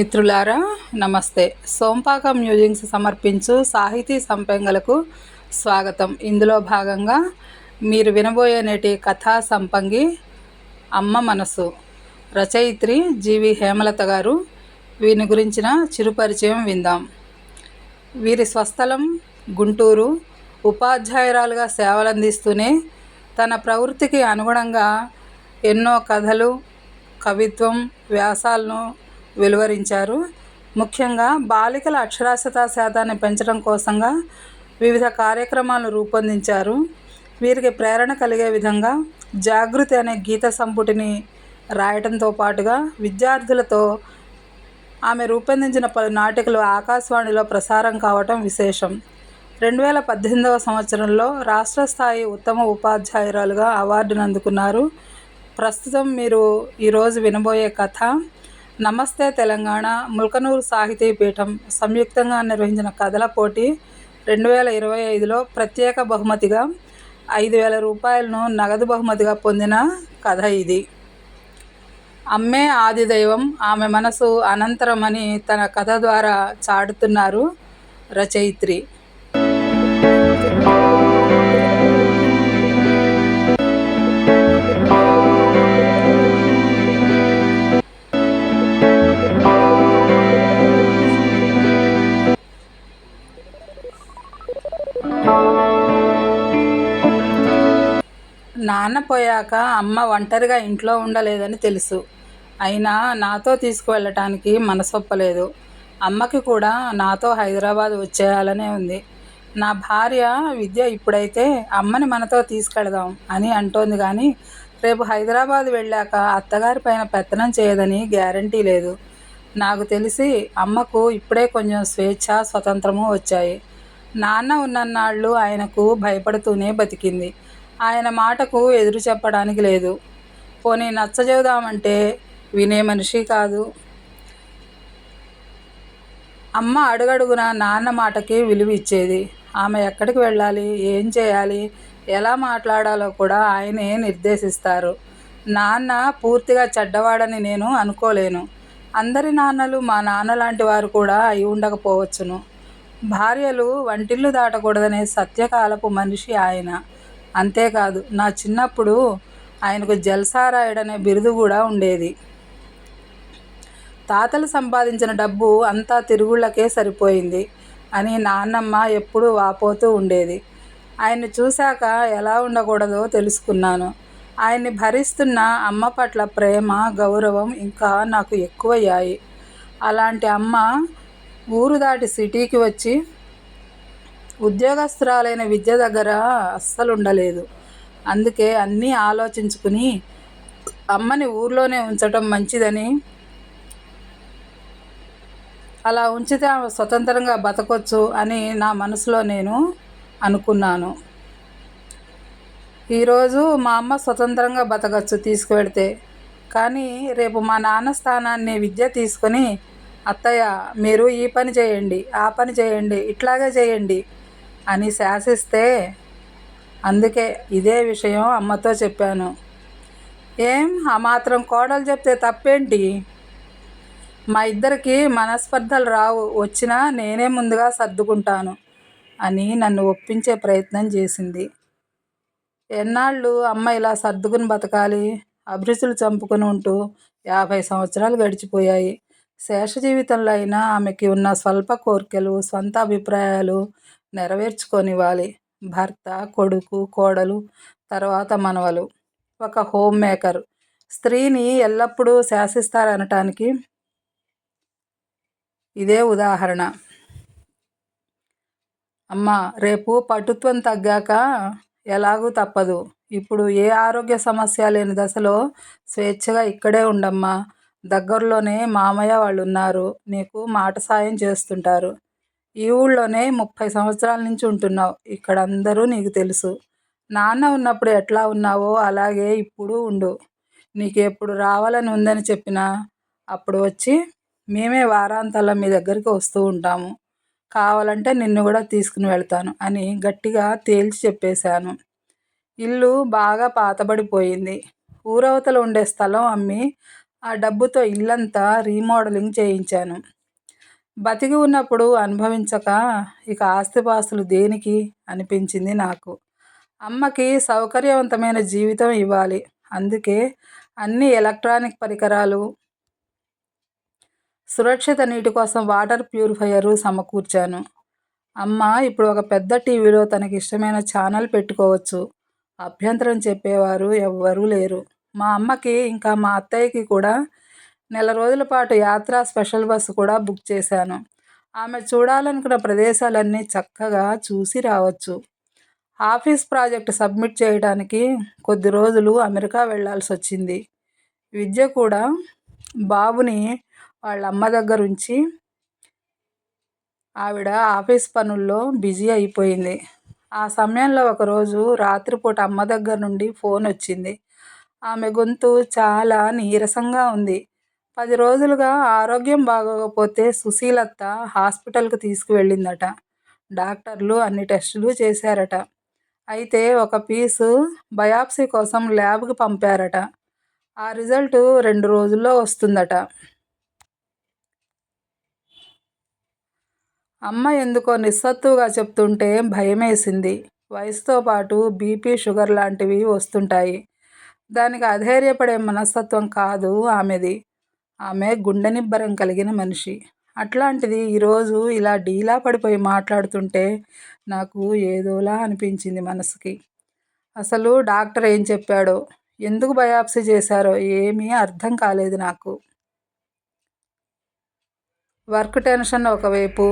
మిత్రులారా నమస్తే. సోంపాక మ్యూజింగ్స్ సమర్పించు సాహితీ సంపెంగలకు స్వాగతం. ఇందులో భాగంగా మీరు వినబోయే నేటి కథా సంపంగి అమ్మ మనసు. రచయిత్రి జీవి హేమలత గారు. వీరిని గురించిన చిరుపరిచయం విందాం. వీరి స్వస్థలం గుంటూరు. ఉపాధ్యాయురాలుగా సేవలందిస్తూనే తన ప్రవృత్తికి అనుగుణంగా ఎన్నో కథలు, కవిత్వం, వ్యాసాలను వెలువరించారు. ముఖ్యంగా బాలికల అక్షరాస్యతా శాతాన్ని పెంచడం కోసంగా వివిధ కార్యక్రమాలను రూపొందించారు. వీరికి ప్రేరణ కలిగే విధంగా జాగృతి అనే గీత సంపుటిని రాయడంతో పాటుగా విద్యార్థులతో ఆమె రూపొందించిన పలు నాటికలు ఆకాశవాణిలో ప్రసారం కావటం విశేషం. 2018వ సంవత్సరంలో రాష్ట్ర స్థాయి ఉత్తమ ఉపాధ్యాయురాలుగా అవార్డును అందుకున్నారు. ప్రస్తుతం మీరు ఈరోజు వినబోయే కథ నమస్తే తెలంగాణ ముల్కనూరు సాహితీ పీఠం సంయుక్తంగా నిర్వహించిన కథల పోటీ 2025లో ప్రత్యేక బహుమతిగా 5,000 రూపాయలను నగదు బహుమతిగా పొందిన కథ ఇది. అమ్మే ఆదిదైవం, ఆమె మనసు అనంతరమని తన కథ ద్వారా చాటుతున్నారు రచయిత్రి. నాన్న పోయాక అమ్మ ఒంటరిగా ఇంట్లో ఉండలేదని తెలుసు. అయినా నాతో తీసుకువెళ్ళటానికి మనసొప్పలేదు. అమ్మకి కూడా నాతో హైదరాబాద్ వచ్చేయాలనే ఉంది. నా భార్య విద్య ఇప్పుడైతే అమ్మని మనతో తీసుకెళదాం అని అంటోంది కానీ రేపు హైదరాబాద్ వెళ్ళాక అత్తగారి పైన పెత్తనం చేయదని గ్యారంటీ లేదు. నాకు తెలిసి అమ్మకు ఇప్పుడే కొంచెం స్వేచ్ఛ, స్వతంత్రము వచ్చాయి. నాన్న ఉన్నన్నాళ్ళు ఆయనకు భయపడుతూనే బతికింది. ఆయన మాటకు ఎదురు చెప్పడానికి లేదు. పోనీ నచ్చజెబుదామంటే వినే మనిషి కాదు. అమ్మ అడుగడుగున నాన్న మాటకి విలువ ఇచ్చేది. ఆమె ఎక్కడికి వెళ్ళాలి, ఏం చేయాలి, ఎలా మాట్లాడాలో కూడా ఆయనే నిర్దేశిస్తారు. నాన్న పూర్తిగా చెడ్డవాడని నేను అనుకోలేను. అందరి నాన్నలు మా నాన్న లాంటి వారు కూడా అయి ఉండకపోవచ్చును. భార్యలు వంటిల్లు దాటకూడదనే సత్యకాలపు మనిషి ఆయన. అంతేకాదు, నా చిన్నప్పుడు ఆయనకు జల్సారాయుడనే బిరుదు కూడా ఉండేది. తాతలు సంపాదించిన డబ్బు అంతా తిరుగుళ్ళకే సరిపోయింది అని నాన్నమ్మ ఎప్పుడూ వాపోతూ ఉండేది. ఆయన్ని చూశాక ఎలా ఉండకూడదో తెలుసుకున్నాను. ఆయన్ని భరిస్తున్న అమ్మ పట్ల ప్రేమ, గౌరవం ఇంకా నాకు ఎక్కువయ్యాయి. అలాంటి అమ్మ ఊరు దాటి సిటీకి వచ్చి ఉద్యోగస్తురాలైన విద్య దగ్గర అస్సలుండలేదు. అందుకే అన్నీ ఆలోచించుకుని అమ్మని ఊర్లోనే ఉంచటం మంచిదని, అలా ఉంచితే ఆమె స్వతంత్రంగా బతకొచ్చు అని నా మనసులో నేను అనుకున్నాను. ఈరోజు మా అమ్మ స్వతంత్రంగా బతకచ్చు తీసుకువెడితే. కానీ రేపు మా నాన్న స్థానాన్ని విద్య తీసుకొని అత్తయ్య మీరు ఈ పని చేయండి, ఆ పని చేయండి, ఇట్లాగే చేయండి అని శాసిస్తే. అందుకే ఇదే విషయం అమ్మతో చెప్పాను. ఏం ఆ మాత్రం కోడలు చెప్తే తప్పేంటి? మా ఇద్దరికి మనస్పర్ధలు రావు, వచ్చినా నేనే ముందుగా సర్దుకుంటాను అని నన్ను ఒప్పించే ప్రయత్నం చేసింది. ఎన్నాళ్ళు అమ్మ ఇలా సర్దుకుని బతకాలి? అభిరుచులు చంపుకుని ఉంటూ 50 సంవత్సరాలు గడిచిపోయాయి. శేష జీవితంలో అయినా ఆమెకి ఉన్న స్వల్ప కోర్కెలు, స్వంత అభిప్రాయాలు నెరవేర్చుకొనివ్వాలి. భర్త, కొడుకు, కోడలు, తర్వాత మనవలు, ఒక హోమ్ మేకర్ స్త్రీని ఎల్లప్పుడూ శాసిస్తారనటానికి ఇదే ఉదాహరణ. అమ్మా, రేపు పటుత్వం తగ్గాక ఎలాగూ తప్పదు. ఇప్పుడు ఏ ఆరోగ్య సమస్య లేని దశలో స్వేచ్ఛగా ఇక్కడే ఉండమ్మా. దగ్గరలోనే మామయ్య వాళ్ళు ఉన్నారు, నీకు మాట సాయం చేస్తుంటారు. ఈ ఊళ్ళోనే 30 సంవత్సరాల నుంచి ఉంటున్నావు. ఇక్కడ అందరూ నీకు తెలుసు. నాన్న ఉన్నప్పుడు ఎట్లా ఉన్నావో అలాగే ఇప్పుడు ఉండు. నీకు ఎప్పుడు రావాలని ఉందని చెప్పినా అప్పుడు వచ్చి మేమే వారాంతాల్లో మీ దగ్గరికి వస్తూ ఉంటాము. కావాలంటే నిన్ను కూడా తీసుకుని వెళ్తాను అని గట్టిగా తేల్చి చెప్పేశాను. ఇల్లు బాగా పాతబడిపోయింది. ఊరవతల ఉండే స్థలం అమ్మి ఆ డబ్బుతో ఇల్లంతా రీమోడలింగ్ చేయించాను. బతికి ఉన్నప్పుడు అనుభవించక ఇక ఆస్తిపాస్తులు దేనికి అనిపించింది నాకు. అమ్మకి సౌకర్యవంతమైన జీవితం ఇవ్వాలి. అందుకే అన్ని ఎలక్ట్రానిక్ పరికరాలు, సురక్షిత నీటి కోసం వాటర్ ప్యూరిఫైయరు సమకూర్చాను. అమ్మ ఇప్పుడు ఒక పెద్ద టీవీలో తనకిష్టమైన ఛానల్ పెట్టుకోవచ్చు. అభ్యంతరం చెప్పేవారు ఎవ్వరూ లేరు. మా అమ్మకి ఇంకా మా అత్తయ్యకి కూడా నెల రోజుల పాటు యాత్రా స్పెషల్ బస్సు కూడా బుక్ చేశాను. ఆమె చూడాలనుకున్న ప్రదేశాలన్నీ చక్కగా చూసి రావచ్చు. ఆఫీస్ ప్రాజెక్ట్ సబ్మిట్ చేయడానికి కొద్ది రోజులు అమెరికా వెళ్ళాల్సి వచ్చింది. విద్య కూడా బాబుని వాళ్ళ అమ్మ దగ్గర ఉంచి ఆవిడ ఆఫీస్ పనుల్లో బిజీ అయిపోయింది. ఆ సమయంలో ఒకరోజు రాత్రిపూట అమ్మ దగ్గర నుండి ఫోన్ వచ్చింది. ఆమె గొంతు చాలా నీరసంగా ఉంది. 10 రోజులుగా ఆరోగ్యం బాగోకపోతే సుశీలత్త హాస్పిటల్కి తీసుకువెళ్ళిందట. డాక్టర్లు అన్ని టెస్టులు చేశారట. అయితే ఒక పీసు బయాప్సీ కోసం ల్యాబ్కి పంపారట. ఆ రిజల్ట్ 2 రోజుల్లో వస్తుందట. అమ్మ ఎందుకో నిస్సత్తువగా చెప్తుంటే భయమేసింది. వయసుతో పాటు బీపీ, షుగర్ లాంటివి వస్తుంటాయి. దానికి అధైర్యపడే మనస్తత్వం కాదు ఆమెది. ఆమె గుండె నిబ్బరం కలిగిన మనిషి. అట్లాంటిది ఈరోజు ఇలా డీలా పడిపోయి మాట్లాడుతుంటే నాకు ఏదోలా అనిపించింది మనసుకి. అసలు డాక్టర్ ఏం చెప్పాడో, ఎందుకు బయాప్సీ చేశారో ఏమీ అర్థం కాలేదు నాకు. వర్క్ టెన్షన్ ఒకవైపు.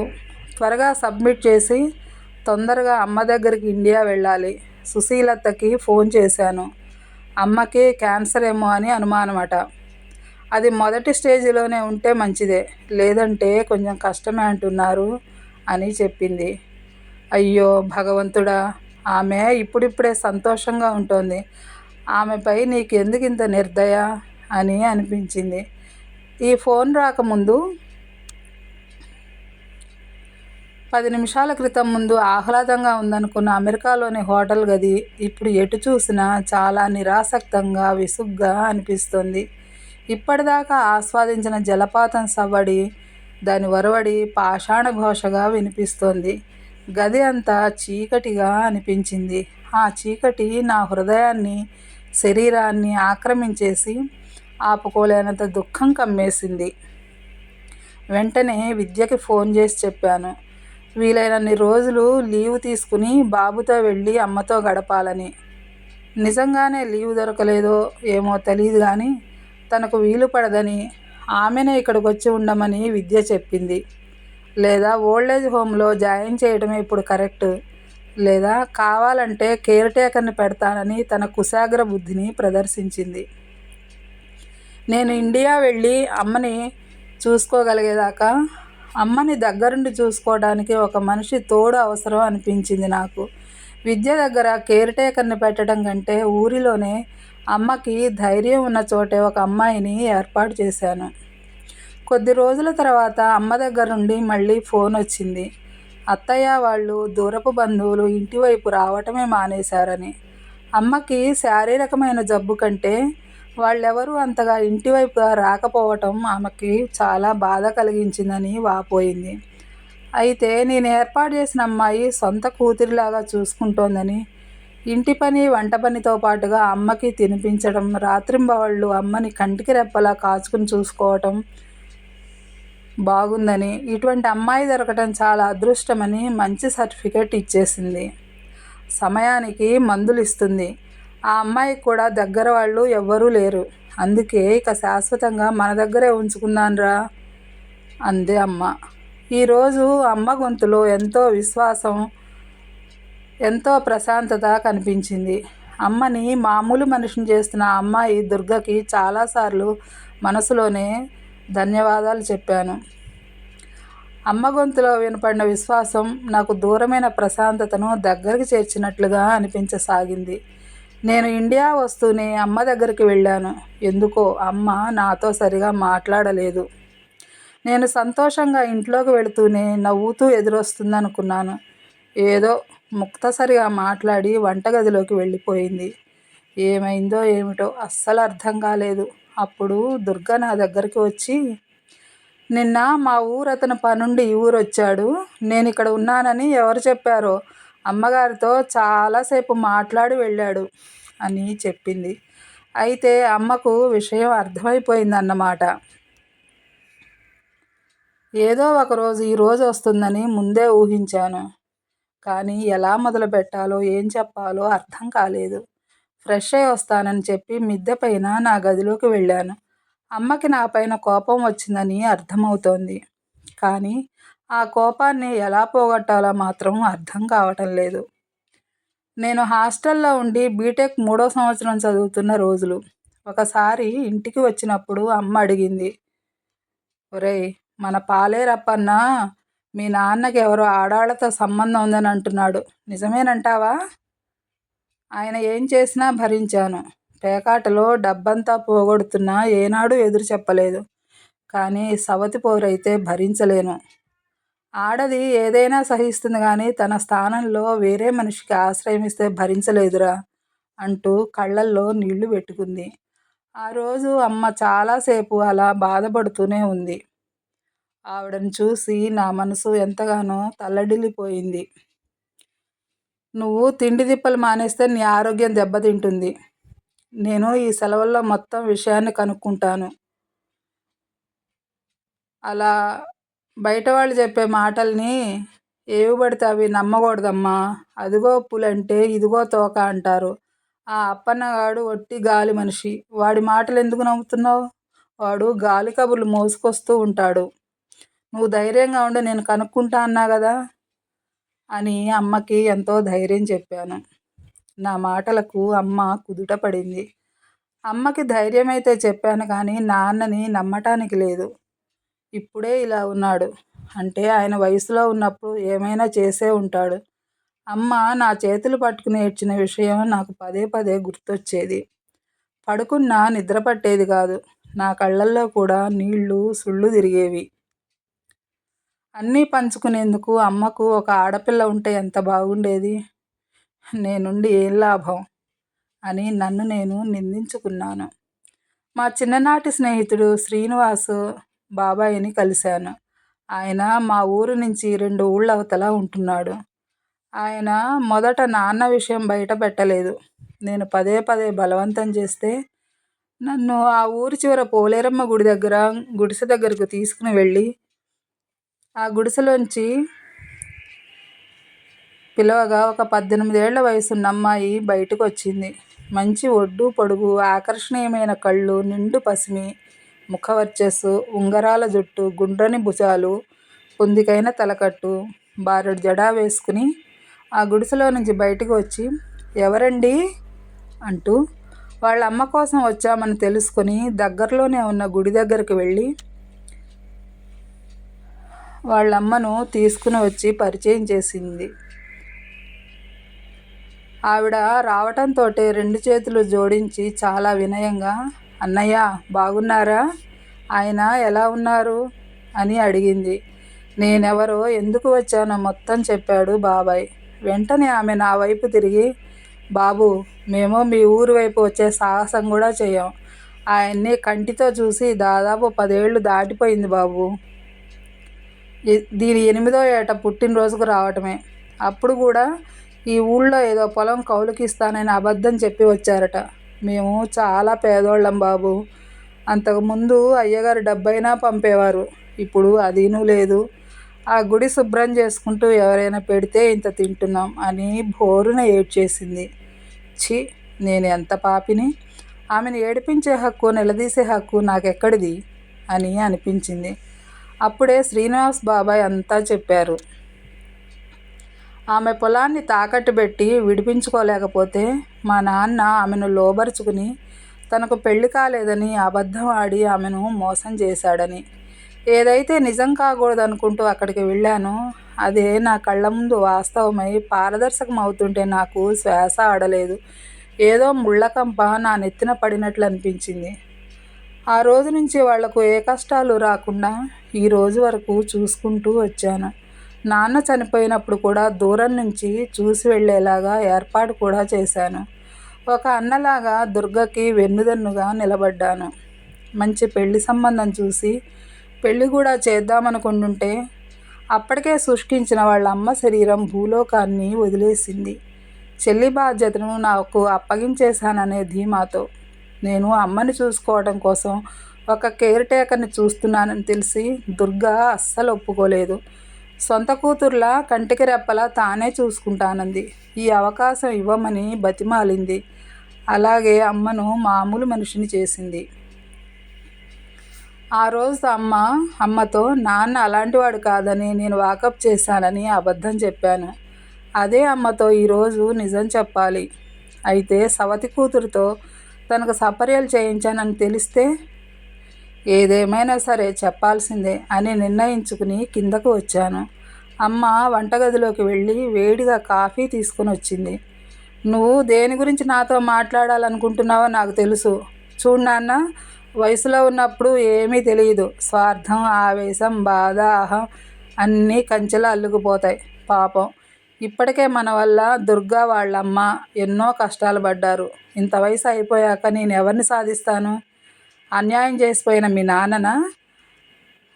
త్వరగా సబ్మిట్ చేసి తొందరగా అమ్మ దగ్గరికి ఇండియా వెళ్ళాలి. సుశీలత్తకి ఫోన్ చేశాను. అమ్మకి క్యాన్సర్ ఏమో అని అనుమానమట. అది మొదటి స్టేజిలోనే ఉంటే మంచిదే, లేదంటే కొంచెం కష్టమే అంటున్నారు అని చెప్పింది. అయ్యో భగవంతుడా, ఆమె ఇప్పుడిప్పుడే సంతోషంగా ఉంటుంది. ఆమెపై నీకెందుకు ఇంత నిర్దయ అని అనిపించింది. ఈ ఫోన్ రాకముందు 10 నిమిషాల క్రితం ముందు ఆహ్లాదంగా ఉందనుకున్న అమెరికాలోని హోటల్ గది ఇప్పుడు ఎటు చూసినా చాలా నిరాసక్తంగా, విసుగ్గా అనిపిస్తోంది. ఇప్పటిదాకా ఆస్వాదించిన జలపాతం సవ్వడి, దాని ఒరవడి పాషాణ ఘోషగా వినిపిస్తోంది. గది అంతా చీకటిగా అనిపించింది. ఆ చీకటి నా హృదయాన్ని, శరీరాన్ని ఆక్రమించేసి ఆపుకోలేనంత దుఃఖం కమ్మేసింది. వెంటనే విద్యకి ఫోన్ చేసి చెప్పాను, వీలైనన్ని రోజులు లీవ్ తీసుకుని బాబుతో వెళ్ళి అమ్మతో గడపాలని. నిజంగానే లీవ్ దొరకలేదో ఏమో తెలీదు కానీ తనకు వీలు పడదని, ఆమెనే ఇక్కడికి వచ్చి ఉండమని విద్య చెప్పింది. లేదా ఓల్డేజ్ హోమ్లో జాయిన్ చేయడమే ఇప్పుడు కరెక్ట్, లేదా కావాలంటే కేర్ టేకర్ని పెడతానని తన కుశాగ్ర బుద్ధిని ప్రదర్శించింది. నేను ఇండియా వెళ్ళి అమ్మని చూసుకోగలిగేదాకా అమ్మని దగ్గరుండి చూసుకోవడానికి ఒక మనిషి తోడు అవసరం అనిపించింది నాకు. విద్య దగ్గర కేర్ టేకర్ని పెట్టడం కంటే ఊరిలోనే అమ్మకి ధైర్యం ఉన్న చోటే ఒక అమ్మాయిని ఏర్పాటు చేశాను. కొద్ది రోజుల తర్వాత అమ్మ దగ్గర నుండి మళ్ళీ ఫోన్ వచ్చింది. అత్తయ్య వాళ్ళు దూరపు బంధువులు ఇంటివైపు రావటమే మానేశారని. అమ్మకి శారీరకమైన జబ్బు కంటే వాళ్ళెవరూ అంతగా ఇంటివైపుగా రాకపోవటం ఆమెకి చాలా బాధ కలిగించిందని వాపోయింది. అయితే నేను ఏర్పాటు చేసిన అమ్మాయి సొంత కూతురిలాగా చూసుకుంటోందని, ఇంటి పని, వంట పనితో పాటుగా అమ్మకి తినిపించడం, రాత్రింబవళ్ళు అమ్మని కంటికి రెప్పలా కాచుకుని చూసుకోవటం బాగుందని, ఇటువంటి అమ్మాయి దొరకటం చాలా అదృష్టమని మంచి సర్టిఫికెట్ ఇచ్చేసింది. సమయానికి మందులు ఇస్తుంది. ఆ అమ్మాయికి కూడా దగ్గర వాళ్ళు ఎవ్వరూ లేరు. అందుకే ఇక శాశ్వతంగా మన దగ్గరే ఉంచుకుందాన్రా అంది అమ్మ. ఈరోజు అమ్మ గొంతులో ఎంతో విశ్వాసం, ఎంతో ప్రశాంతత కనిపించింది. అమ్మని మామూలు మనిషిని చేస్తున్న ఆ అమ్మాయి దుర్గకి చాలాసార్లు మనసులోనే ధన్యవాదాలు చెప్పాను. అమ్మ గొంతులో వినపడిన విశ్వాసం నాకు దూరమైన ప్రశాంతతను దగ్గరికి చేర్చినట్లుగా అనిపించసాగింది. నేను ఇండియా వస్తూనే అమ్మ దగ్గరికి వెళ్ళాను. ఎందుకో అమ్మ నాతో సరిగా మాట్లాడలేదు. నేను సంతోషంగా ఇంట్లోకి వెళుతూనే నవ్వుతూ ఎదురొస్తుందనుకున్నాను. ఏదో ముక్తసరిగా మాట్లాడి వంటగదిలోకి వెళ్ళిపోయింది. ఏమైందో ఏమిటో అస్సలు అర్థం కాలేదు. అప్పుడు దుర్గ నా దగ్గరికి వచ్చి, నిన్న మా ఊరతను పనుండి ఈ ఊరొచ్చాడు. నేనిక్కడ ఉన్నానని ఎవరు చెప్పారో అమ్మగారితో చాలాసేపు మాట్లాడి వెళ్ళాడు అని చెప్పింది. అయితే అమ్మకు విషయం అర్థమైపోయిందన్నమాట. ఏదో ఒకరోజు ఈరోజు వస్తుందని ముందే ఊహించాను. కానీ ఎలా మొదలుపెట్టాలో ఏం చెప్పాలో అర్థం కాలేదు. ఫ్రెష్ అయి వస్తానని చెప్పి మిద్దె పైన నా గదిలోకి వెళ్ళాను. అమ్మకి నా పైన కోపం వచ్చిందని అర్థమవుతోంది. కానీ ఆ కోపాన్ని ఎలా పోగొట్టాలో మాత్రం అర్థం కావటం లేదు. నేను హాస్టల్లో ఉండి బీటెక్ 3వ సంవత్సరం చదువుతున్న రోజులు. ఒకసారి ఇంటికి వచ్చినప్పుడు అమ్మ అడిగింది, ఒరేయ్, మన పాలేరప్పన్న మీ నాన్నకి ఎవరో ఆడాళ్లతో సంబంధం ఉందని అంటున్నాడు, నిజమేనంటావా? ఆయన ఏం చేసినా భరించాను. పేకాటలో డబ్బంతా పోగొడుతున్నా ఏనాడూ ఎదురు చెప్పలేదు. కానీ సవతి పోరైతే భరించలేను. ఆడది ఏదైనా సహిస్తుంది కానీ తన స్థానంలో వేరే మనిషికి ఆశ్రయం ఇస్తే భరించలేదురా అంటూ కళ్ళల్లో నీళ్లు పెట్టుకుంది. ఆ రోజు అమ్మ చాలాసేపు అలా బాధపడుతూనే ఉంది. ఆవిడను చూసి నా మనసు ఎంతగానో తల్లడిల్లిపోయింది. నువ్వు తిండి తిప్పలు మానేస్తే నీ ఆరోగ్యం దెబ్బతింటుంది. నేను ఈ సెలవుల్లో మొత్తం విషయాన్ని కనుక్కుంటాను. అలా బయట వాళ్ళు చెప్పే మాటల్ని ఏవి పడితే అవి నమ్మకూడదమ్మా. అదిగో పులంటే ఇదిగో తోక అంటారు. ఆ అప్పన్నగాడు ఒట్టి గాలి మనిషి. వాడి మాటలు ఎందుకు నమ్ముతున్నావు? వాడు గాలి కబుర్లు మోసుకొస్తూ ఉంటాడు. నువ్వు ధైర్యంగా ఉండి నేను కనుక్కుంటా అన్నా కదా అని అమ్మకి ఎంతో ధైర్యం చెప్పాను. నా మాటలకు అమ్మ కుదుట పడింది. అమ్మకి ధైర్యమైతే చెప్పాను కానీ నాన్నని నమ్మటానికి లేదు. ఇప్పుడే ఇలా ఉన్నాడు అంటే ఆయన వయసులో ఉన్నప్పుడు ఏమైనా చేసే ఉంటాడు. అమ్మ నా చేతులు పట్టుకుని ఏడ్చిన విషయం నాకు పదే పదే గుర్తొచ్చేది. పడుకున్నా నిద్ర పట్టేది కాదు. నా కళ్ళల్లో కూడా నీళ్లు సుళ్ళు తిరిగేవి. అన్నీ పంచుకునేందుకు అమ్మకు ఒక ఆడపిల్ల ఉంటే ఎంత బాగుండేది. నేనుండి ఏం లాభం అని నన్ను నేను నిందించుకున్నాను. మా చిన్ననాటి స్నేహితుడు శ్రీనివాసు బాబాయిని కలిశాను. ఆయన మా ఊరు నుంచి 2 ఊళ్ళ అవతల ఉంటున్నాడు. ఆయన మొదట నాన్న విషయం బయట పెట్టలేదు. నేను పదే పదే బలవంతం చేస్తే నన్ను ఆ ఊరి చివర పోలేరమ్మ గుడిసె దగ్గరకు తీసుకుని వెళ్ళి ఆ గుడిసెలోంచి పిలవగా ఒక 18 ఏళ్ల వయసున్న అమ్మాయి బయటకు వచ్చింది. మంచి ఒడ్డు పొడుగు, ఆకర్షణీయమైన కళ్ళు, నిండు పసిమి ముఖవర్చస్సు, ఉంగరాల జుట్టు, గుండ్రని భుజాలు, పొందికైన తలకట్టు, బారెడు జడా వేసుకుని ఆ గుడిసెలో నుంచి బయటకు వచ్చి, ఎవరండి అంటూ వాళ్ళ అమ్మ కోసం వచ్చామని తెలుసుకొని దగ్గరలోనే ఉన్న గుడి దగ్గరికి వెళ్ళి వాళ్ళమ్మను తీసుకుని వచ్చి పరిచయం చేసింది. ఆవిడ రావటంతోటే 2 చేతులు జోడించి చాలా వినయంగా, అన్నయ్య బాగున్నారా? ఆయన ఎలా ఉన్నారు అని అడిగింది. నేనెవరో ఎందుకు వచ్చానో మొత్తం చెప్పాడు బాబాయ్. వెంటనే ఆమె నా వైపు తిరిగి, బాబు, మేము మీ ఊరి వైపు వచ్చే సాహసం కూడా చెయ్యం. ఆయన్ని కంటితో చూసి దాదాపు 10 ఏళ్ళు దాటిపోయింది బాబు. దీని 8వ ఏట పుట్టినరోజుకు రావటమే. అప్పుడు కూడా ఈ ఊళ్ళో ఏదో పొలం కౌలుకి ఇస్తానని అబద్ధం చెప్పి వచ్చారట. మేము చాలా పేదోళ్ళం బాబు. అంతకుముందు అయ్యగారు డబ్బైనా పంపేవారు. ఇప్పుడు అదీనూ లేదు. ఆ గుడి శుభ్రం చేసుకుంటూ ఎవరైనా పెడితే ఇంత తింటున్నాం అని బోరున ఏడ్చేసింది. ఛీ, నేను ఎంత పాపిని! ఆమెను ఏడిపించే హక్కు, నిలదీసే హక్కు నాకెక్కడిది అని అనిపించింది. అప్పుడే శ్రీనివాస్ బాబాయ్ అంతా చెప్పారు. ఆమె పొలాన్ని తాకట్టు పెట్టి విడిపించుకోలేకపోతే మా నాన్న ఆమెను లోబరుచుకుని తనకు పెళ్లి కాలేదని అబద్ధం ఆడి ఆమెను మోసం చేశాడని. ఏదైతే నిజం కాకూడదనుకుంటూ అక్కడికి వెళ్ళానో అదే నా కళ్ళ ముందు వాస్తవమై పారదర్శకం అవుతుంటే నాకు శ్వాస ఆడలేదు. ఏదో ముళ్ళకంప నా నెత్తిన పడినట్లు అనిపించింది. ఆ రోజు నుంచి వాళ్లకు ఏ కష్టాలు రాకుండా ఈ రోజు వరకు చూసుకుంటూ వచ్చాను. నాన్న చనిపోయినప్పుడు కూడా దూరం నుంచి చూసి వెళ్ళేలాగా ఏర్పాటు కూడా చేశాను. ఒక అన్నలాగా దుర్గకి వెన్నుదన్నుగా నిలబడ్డాను. మంచి పెళ్లి సంబంధం చూసి పెళ్లి కూడా చేద్దామనుకుంటుంటే అప్పటికే శుష్కించిన వాళ్ళ అమ్మ శరీరం భూలోకాన్ని వదిలేసింది. చెల్లి బాధ్యతను నాకు అప్పగించేశాననే ధీమాతో నేను అమ్మని చూసుకోవడం కోసం ఒక కేర్ టేకర్ని చూస్తున్నానని తెలిసి దుర్గా అస్సలు ఒప్పుకోలేదు. సొంత కూతుర్లా కంటికి రెప్పలా తానే చూసుకుంటానంది. ఈ అవకాశం ఇవ్వమని బతిమాలింది. అలాగే అమ్మను మామూలు మనిషిని చేసింది. ఆ రోజు అమ్మతో నాన్న అలాంటివాడు కాదని నేను వాకప్ చేశానని అబద్ధం చెప్పాను. అదే అమ్మతో ఈరోజు నిజం చెప్పాలి. అయితే సవతి కూతురుతో తనకు సపర్యలు చేయించానని తెలిస్తే ఏదేమైనా సరే చెప్పాల్సిందే అని నిర్ణయించుకుని కిందకు వచ్చాను. అమ్మ వంటగదిలోకి వెళ్ళి వేడిగా కాఫీ తీసుకుని వచ్చింది. నువ్వు దేని గురించి నాతో మాట్లాడాలనుకుంటున్నావో నాకు తెలుసు. చూడు నాన్న, వయసులో ఉన్నప్పుడు ఏమీ తెలియదు. స్వార్థం, ఆవేశం, బాధ, అహం అన్నీ కంచెలా అల్లుకుపోతాయి. పాపం ఇప్పటికే మన వల్ల దుర్గా వాళ్ళమ్మ ఎన్నో కష్టాలు పడ్డారు. ఇంత వయసు అయిపోయాక నేను ఎవరిని సాధిస్తాను? అన్యాయం చేసిపోయిన మీ నాన్ననా?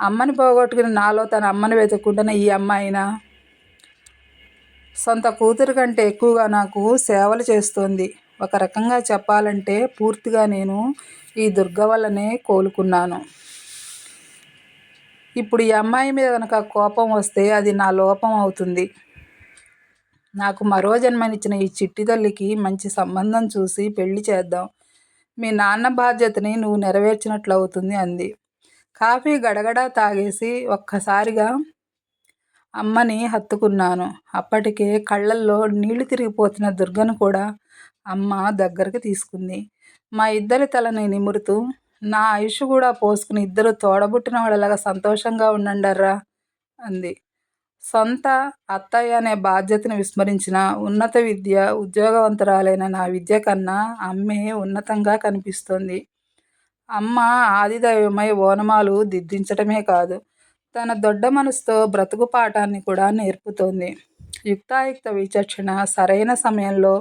అమ్మని పోగొట్టుకుని నాలో తన అమ్మని వెతుక్కుంటున్న ఈ అమ్మాయినా? సొంత కూతురు కంటే ఎక్కువగా నాకు సేవలు చేస్తోంది. ఒక రకంగా చెప్పాలంటే పూర్తిగా నేను ఈ దుర్గ వల్లనే కోలుకున్నాను. ఇప్పుడు ఈ అమ్మాయి మీద కనుక కోపం వస్తే అది నా లోపం అవుతుంది. నాకు మరో జన్మనిచ్చిన ఈ చిట్టి తల్లికి మంచి సంబంధం చూసి పెళ్లి చేద్దాం. మీ నాన్న బాధ్యతని నువ్వు నెరవేర్చినట్లు అవుతుంది అంది. కాఫీ గడగడా తాగేసి ఒక్కసారిగా అమ్మని హత్తుకున్నాను. అప్పటికే కళ్ళల్లో నీళ్లు తిరిగిపోతున్న దుర్గను కూడా అమ్మ దగ్గరకు తీసుకుంది. మా ఇద్దరి తలని నిమురుతూ, నా ఆయుష్ కూడా పోసుకుని ఇద్దరు తోడబుట్టిన వాళ్ళలాగా సంతోషంగా ఉండండర్రా అంది. సొంత అత్తయ్య అనే బాధ్యతను విస్మరించిన ఉన్నత విద్య ఉద్యోగవంతురాలైన నా విద్య కన్నా అమ్మే ఉన్నతంగా కనిపిస్తోంది. అమ్మ ఆదిదైవమై ఓనమాలు దిద్దించటమే కాదు, తన దొడ్డ మనసుతో బ్రతుకు పాఠాన్ని కూడా నేర్పుతోంది. యుక్తాయుక్త విచక్షణ, సరైన సమయంలో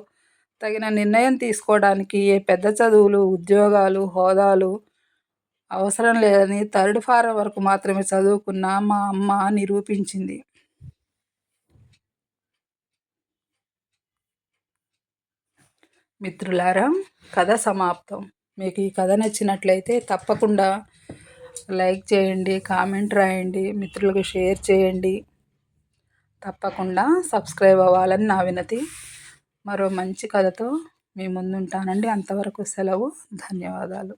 తగిన నిర్ణయం తీసుకోవడానికి ఏ పెద్ద చదువులు, ఉద్యోగాలు, హోదాలు అవసరం లేదని థర్డ్ ఫారం వరకు మాత్రమే చదువుకున్న మా అమ్మ నిరూపించింది. మిత్రులారా, కథ సమాప్తం. మీకు ఈ కథ నచ్చినట్లయితే తప్పకుండా లైక్ చేయండి, కామెంట్ రాయండి, మిత్రులకు షేర్ చేయండి. తప్పకుండా సబ్స్క్రైబ్ అవ్వాలని నా వినతి. మరో మంచి కథతో మీ ముందుంటానండి. అంతవరకు సెలవు. ధన్యవాదాలు.